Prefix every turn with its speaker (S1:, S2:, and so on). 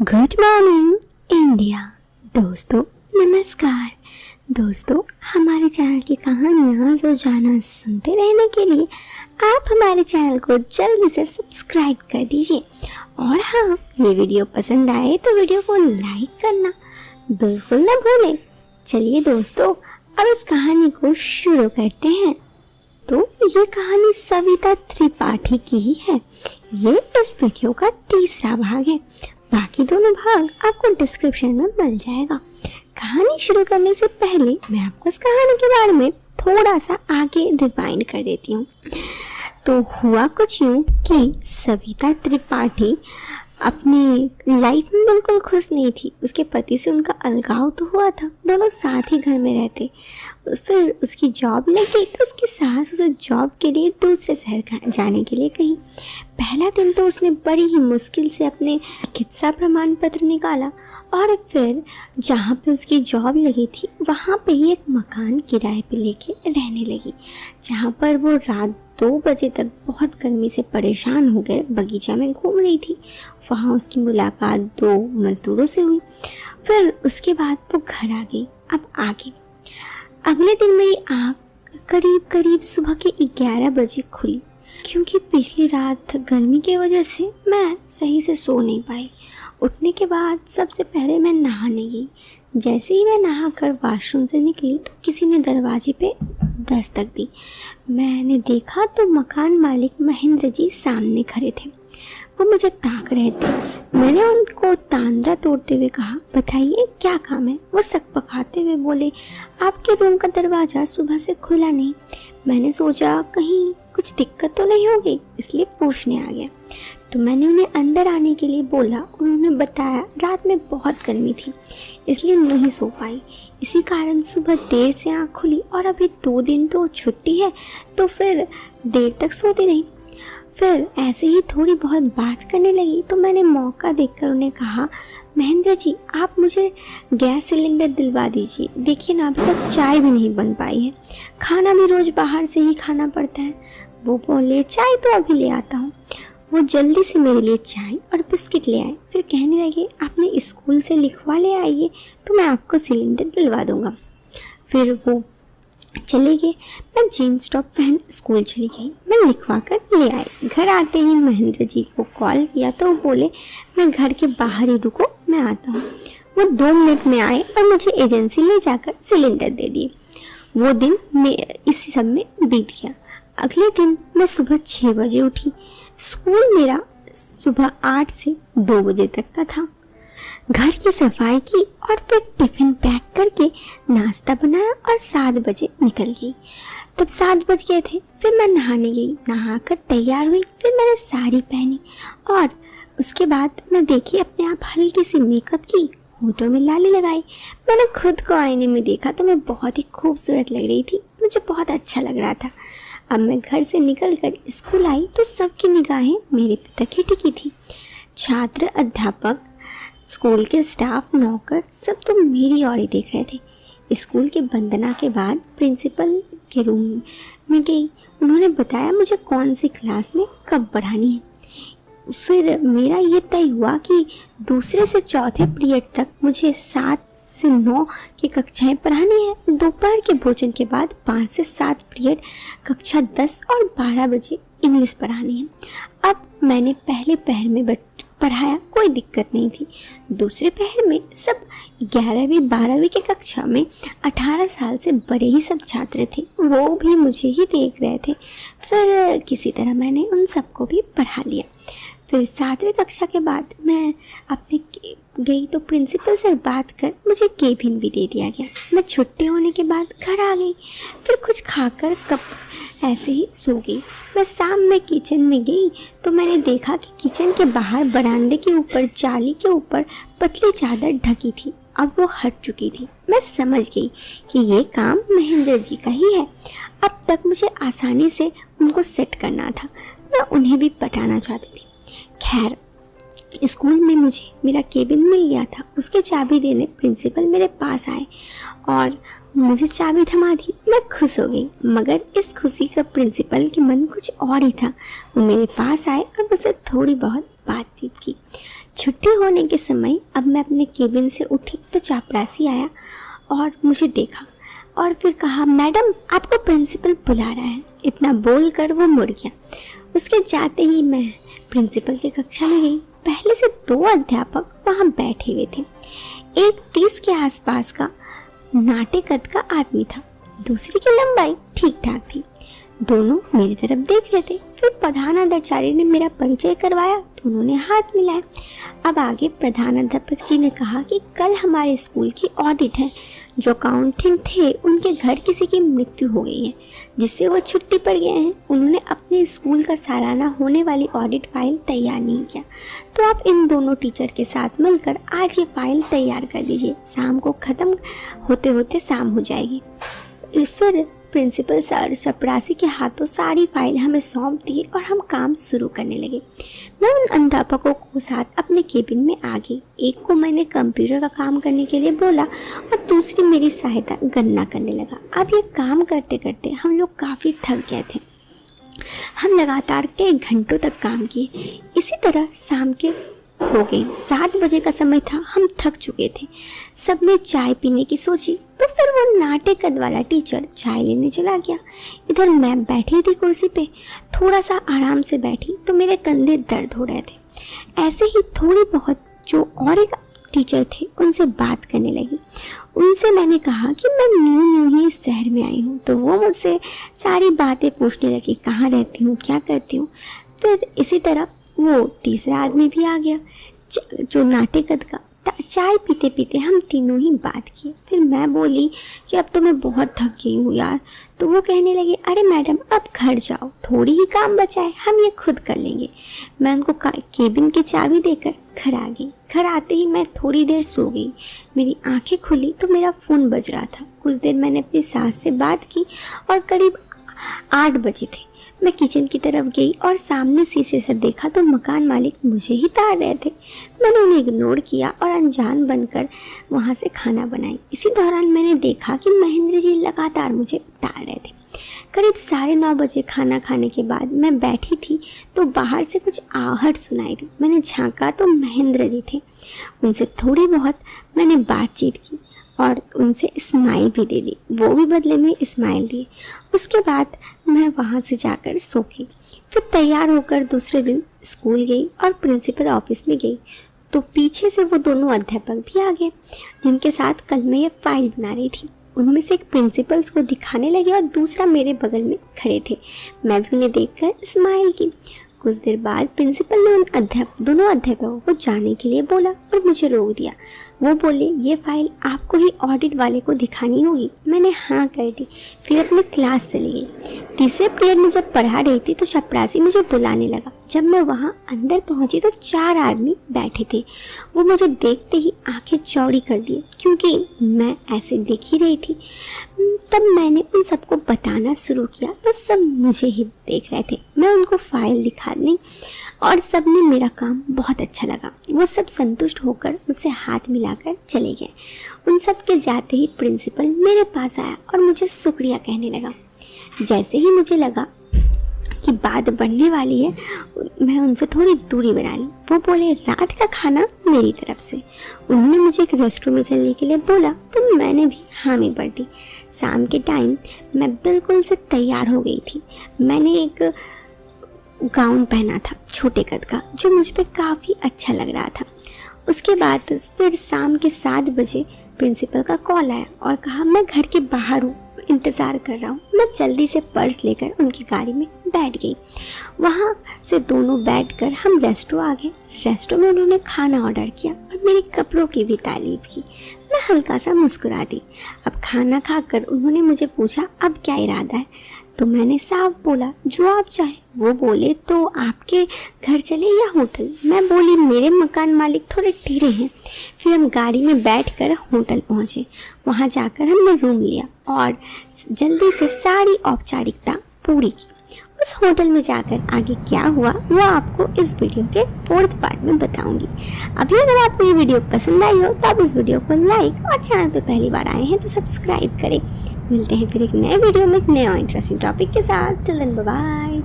S1: Good morning India. दोस्तों नमस्कार। दोस्तों हमारे चैनल की कहानियाँ रोजाना सुनते रहने के लिए आप हमारे चैनल को जल्दी से सब्सक्राइब कर दीजिए। और हाँ, ये वीडियो पसंद आए तो वीडियो को लाइक करना बिल्कुल ना भूलें। चलिए दोस्तों अब इस कहानी को शुरू करते हैं। तो ये कहानी सविता त्रिपाठी की ही है। ये इस वीडियो का तीसरा भाग है। बाकी दोनों भाग आपको डिस्क्रिप्शन में मिल जाएगा। कहानी शुरू करने से पहले मैं आपको इस कहानी के बारे में थोड़ा सा आगे रिवाइंड कर देती हूँ। तो हुआ कुछ यूँ कि सविता त्रिपाठी अपनी लाइफ में बिल्कुल खुश नहीं थी। उसके पति से उनका अलगाव तो हुआ था, दोनों साथ ही घर में रहते। फिर उसकी जॉब लग गई तो उसकी सास उसे जॉब के लिए दूसरे शहर जाने के लिए कही। पहला दिन तो उसने बड़ी ही मुश्किल से अपने चिकित्सा प्रमाण पत्र निकाला और फिर जहाँ पे उसकी जॉब लगी थी वहाँ पे ही एक मकान किराए पे लेके रहने लगी, जहाँ पर वो रात 2 बजे तक बहुत गर्मी से परेशान हो गए बगीचा में घूम रही थी। वहाँ उसकी मुलाकात 2 मजदूरों से हुई। फिर उसके बाद वो घर आ गई। अब आगे अगले दिन मेरी आँख करीब सुबह के 11 बजे खुली, क्योंकि पिछली रात गर्मी की वजह से मैं सही से सो नहीं पाई। उठने के बाद सबसे पहले मैं नहाने गई। जैसे ही मैं नहाकर वॉशरूम से निकली तो किसी ने दरवाजे पे दस्तक दी। मैंने देखा तो मकान मालिक महेंद्र जी सामने खड़े थे। वो मुझे ताक रहे थे। मैंने उनको तांद्रा तोड़ते हुए कहा, बताइए क्या काम है। वो सकपकाते हुए बोले, आपके रूम का दरवाज़ा सुबह से खुला नहीं। मैंने सोचा कहीं कुछ दिक्कत तो नहीं होगी, इसलिए पूछने आ गया। तो मैंने उन्हें अंदर आने के लिए बोला। उन्होंने बताया रात में बहुत गर्मी थी इसलिए नहीं सो पाई, इसी कारण सुबह देर से आँख खुली और अभी 2 दिन तो छुट्टी है तो फिर देर तक सोती रही। फिर ऐसे ही थोड़ी बहुत बात करने लगी तो मैंने मौका देखकर उन्हें कहा, महेंद्र जी आप मुझे गैस सिलेंडर दिलवा दीजिए। देखिए ना अभी तक चाय भी नहीं बन पाई है, खाना भी रोज़ बाहर से ही खाना पड़ता है। वो बोले चाय तो अभी ले आता हूँ। वो जल्दी से मेरे लिए चाय और बिस्किट ले आए। फिर कहने लगे आपने स्कूल से लिखवा ले आइए तो मैं आपको सिलेंडर दिलवा दूँगा। फिर वो चले गए। मैं जीन्स टॉप पहन स्कूल चली गई। मैं लिखवा कर ले आई। घर आते ही महेंद्र जी को कॉल किया तो वो बोले मैं घर के बाहर ही रुको, मैं आता हूँ। वो 2 मिनट में आए और मुझे एजेंसी ले जाकर सिलेंडर दे दिए। वो दिन इसी सब में बीत गया। अगले दिन मैं सुबह 6 बजे उठी। स्कूल मेरा सुबह 8 से 2 बजे तक का था। घर की सफाई की और फिर टिफिन पैक करके नाश्ता बनाया और 7 बजे निकल गई। तब 7 बज गए थे। फिर मैं नहाने गई। नहाकर तैयार हुई। फिर मैंने साड़ी पहनी और उसके बाद मैं देखी अपने आप हल्की सी मेकअप की, होठों में लाली लगाई। मैंने खुद को आईने में देखा तो मैं बहुत ही खूबसूरत लग रही थी। मुझे बहुत अच्छा लग रहा था। अब मैं घर से निकलकर स्कूल आई तो सबकी निगाहें मेरे पे तक ही टिकी थी। छात्र, अध्यापक, स्कूल के स्टाफ, नौकर सब तो मेरी ओर ही देख रहे थे। स्कूल के वंदना के बाद प्रिंसिपल के रूम में गई। उन्होंने बताया मुझे कौन सी क्लास में कब पढ़ानी है। फिर मेरा ये तय हुआ कि दूसरे से चौथे पीरियड तक मुझे 7 से 9 की कक्षाएं पढ़ानी है। दोपहर के भोजन के बाद 5 से 7 पीरियड कक्षा 10 और 12 बजे इंग्लिश पढ़ानी है। अब मैंने पहले पहर में पढ़ाया, कोई दिक्कत नहीं थी। दूसरे पहर में सब 11वीं 12वीं की कक्षा में 18 साल से बड़े ही सब छात्र थे, वो भी मुझे ही देख रहे थे। फिर किसी तरह मैंने उन सबको भी पढ़ा लिया। फिर 7वीं कक्षा के बाद मैं अपने गई तो प्रिंसिपल से बात कर मुझे केबिन भी दे दिया गया। मैं छुट्टी होने के बाद घर आ गई। फिर कुछ खाकर कप ऐसे ही सो गई। मैं शाम में किचन में गई तो मैंने देखा कि किचन के बाहर बरामदे के ऊपर जाली के ऊपर पतली चादर ढकी थी। अब वो हट चुकी थी। मैं समझ गई कि ये काम महेंद्र जी का ही है। अब तक मुझे आसानी से उनको सेट करना था। मैं उन्हें भी पटाना चाहती थी। खैर स्कूल में मुझे मेरा केबिन मिल गया था। उसके चाबी देने प्रिंसिपल मेरे पास आए और मुझे चाबी थमा दी। मैं खुश हो गई, मगर इस खुशी का प्रिंसिपल की मन कुछ और ही था। वो मेरे पास आए और मुझसे थोड़ी बहुत बातचीत की। छुट्टी होने के समय अब मैं अपने केबिन से उठी तो चापरासी आया और मुझे देखा और फिर कहा, मैडम आपको प्रिंसिपल बुला रहा है। इतना बोलकर वो मुड़ गया। उसके जाते ही मैं प्रिंसिपल की कक्षा में गई। पहले से 2 अध्यापक वहाँ बैठे हुए थे। एक 30 के आसपास का नाटे कद का आदमी था, दूसरी की लंबाई ठीक ठाक थी। दोनों मेरी तरफ देख रहे थे। फिर प्रधानाचार्य ने मेरा परिचय करवाया तो उन्होंने हाथ मिलाया। अब आगे प्रधानाध्यापक जी ने कहा कि कल हमारे स्कूल की ऑडिट है। जो अकाउंटेंट थे उनके घर किसी की मृत्यु हो गई है, जिससे वो छुट्टी पर गए हैं। उन्होंने अपने स्कूल का सालाना होने वाली ऑडिट फाइल तैयार नहीं किया, तो आप इन दोनों टीचर के साथ मिलकर आज ये फाइल तैयार कर दीजिए। शाम को ख़त्म होते होते शाम हो जाएगी। फिर प्रिंसिपल सर चपरासी के हाथों सारी फाइल हमें सौंप दी और हम काम शुरू करने लगे। मैं उन अध्यापकों को साथ अपने केबिन में आ गई। एक को मैंने कंप्यूटर का काम करने के लिए बोला और दूसरी मेरी सहायता गणना करने लगा। अब ये काम करते करते हम लोग काफ़ी थक गए थे। हम लगातार कई घंटों तक काम किए। इसी तरह शाम के हो गई। 7 बजे का समय था। हम थक चुके थे। सबने चाय पीने की सोची तो फिर वो नाटे कद वाला टीचर चाय लेने चला गया। इधर मैं बैठी थी कुर्सी पे। थोड़ा सा आराम से बैठी तो मेरे कंधे दर्द हो रहे थे। ऐसे ही थोड़ी बहुत जो और एक टीचर थे उनसे बात करने लगी। उनसे मैंने कहा कि मैं न्यू ही इस शहर में आई हूँ, तो वो मुझसे सारी बातें पूछने लगी, कहाँ रहती हूँ, क्या करती हूँ। फिर इसी तरह वो तीसरा आदमी भी आ गया जो नाटे कद का। चाय पीते पीते हम तीनों ही बात किए। फिर मैं बोली कि अब तो मैं बहुत थक गई हूँ यार। तो वो कहने लगे, अरे मैडम अब घर जाओ, थोड़ी ही काम बचा है, हम ये खुद कर लेंगे। मैं उनको केबिन की चाबी देकर घर आ गई। घर आते ही मैं थोड़ी देर सो गई। मेरी आंखें खुली तो मेरा फ़ोन बज रहा था। कुछ देर मैंने अपनी सास से बात की और करीब 8 बजे थे। मैं किचन की तरफ गई और सामने शीशे से देखा तो मकान मालिक मुझे ही ताड़ रहे थे। मैंने उन्हें इग्नोर किया और अनजान बनकर वहाँ से खाना बनाई। इसी दौरान मैंने देखा कि महेंद्र जी लगातार मुझे ताड़ रहे थे। करीब 9:30 बजे खाना खाने के बाद मैं बैठी थी तो बाहर से कुछ आहट सुनाई दी। मैंने झांका तो महेंद्र जी थे। उनसे थोड़ी बहुत मैंने बातचीत की और उनसे स्माइल भी दे दी। वो भी बदले में स्माइल दिए। उसके बाद मैं वहाँ से जाकर सो गई। फिर तैयार होकर दूसरे दिन स्कूल गई और प्रिंसिपल ऑफिस में गई तो पीछे से वो दोनों अध्यापक भी आ गए जिनके साथ कल मैं ये फाइल बना रही थी। उनमें से एक प्रिंसिपल्स को दिखाने लगे और दूसरा मेरे बगल में खड़े थे। मैं भी उन्हें देखकर स्माइल की। कुछ देर बाद प्रिंसिपल ने उन दोनों अध्यापकों को जाने के लिए बोला और मुझे रोक दिया। वो बोले, ये फाइल आपको ही ऑडिट वाले को दिखानी होगी। मैंने हाँ कर दी। फिर अपनी क्लास चली गई। तीसरे पीरियड में जब पढ़ा रही थी तो चपरासी मुझे बुलाने लगा। जब मैं वहाँ अंदर पहुँची तो 4 आदमी बैठे थे। वो मुझे देखते ही आंखें चौड़ी कर दिए क्योंकि मैं ऐसे देख ही रही थी। तब मैंने उन सबको बताना शुरू किया तो सब मुझे ही देख रहे थे। मैं उनको फाइल दिखा दी और सबने मेरा काम बहुत अच्छा लगा। वो सब संतुष्ट होकर मुझसे हाथ मिलाकर चले गए। उन सब के जाते ही प्रिंसिपल मेरे पास आया और मुझे शुक्रिया कहने लगा। जैसे ही मुझे लगा कि बात बढ़ने वाली है, मैं उनसे थोड़ी दूरी बना ली। वो बोले, रात का खाना मेरी तरफ से। उन्होंने मुझे एक रेस्टोरेंट में चलने के लिए बोला तो मैंने भी हामी भर दी। शाम के टाइम मैं बिल्कुल से तैयार हो गई थी। मैंने एक गाउन पहना था छोटे कद का जो मुझ पर काफ़ी अच्छा लग रहा था। उसके बाद फिर शाम के 7 बजे प्रिंसिपल का कॉल आया और कहा, मैं घर के बाहर हूँ, इंतज़ार कर रहा हूँ। मैं जल्दी से पर्स लेकर उनकी गाड़ी में बैठ गई। वहाँ से दोनों बैठकर हम रेस्टोरेंट आ गए। रेस्टोरेंट में उन्होंने खाना ऑर्डर किया और मेरे कपड़ों की भी तारीफ की। मैं हल्का सा मुस्कुरा दी। अब खाना खाकर उन्होंने मुझे पूछा, अब क्या इरादा है? तो मैंने साफ बोला, जो आप चाहे। वो बोले, तो आपके घर चले या होटल? मैं बोली, मेरे मकान मालिक थोड़े ढीले हैं। फिर हम गाड़ी में बैठकर होटल पहुँचे। वहाँ जाकर हमने रूम लिया और जल्दी से सारी औपचारिकता पूरी की। उस होटल में जाकर आगे क्या हुआ वो आपको इस वीडियो के 4th पार्ट में बताऊंगी। अभी अगर आपको ये वीडियो पसंद आई हो तो आप इस वीडियो को लाइक और चैनल पे पहली बार आए हैं तो सब्सक्राइब करें। मिलते हैं फिर एक नए वीडियो में एक नए और इंटरेस्टिंग टॉपिक के साथ। Till then bye bye.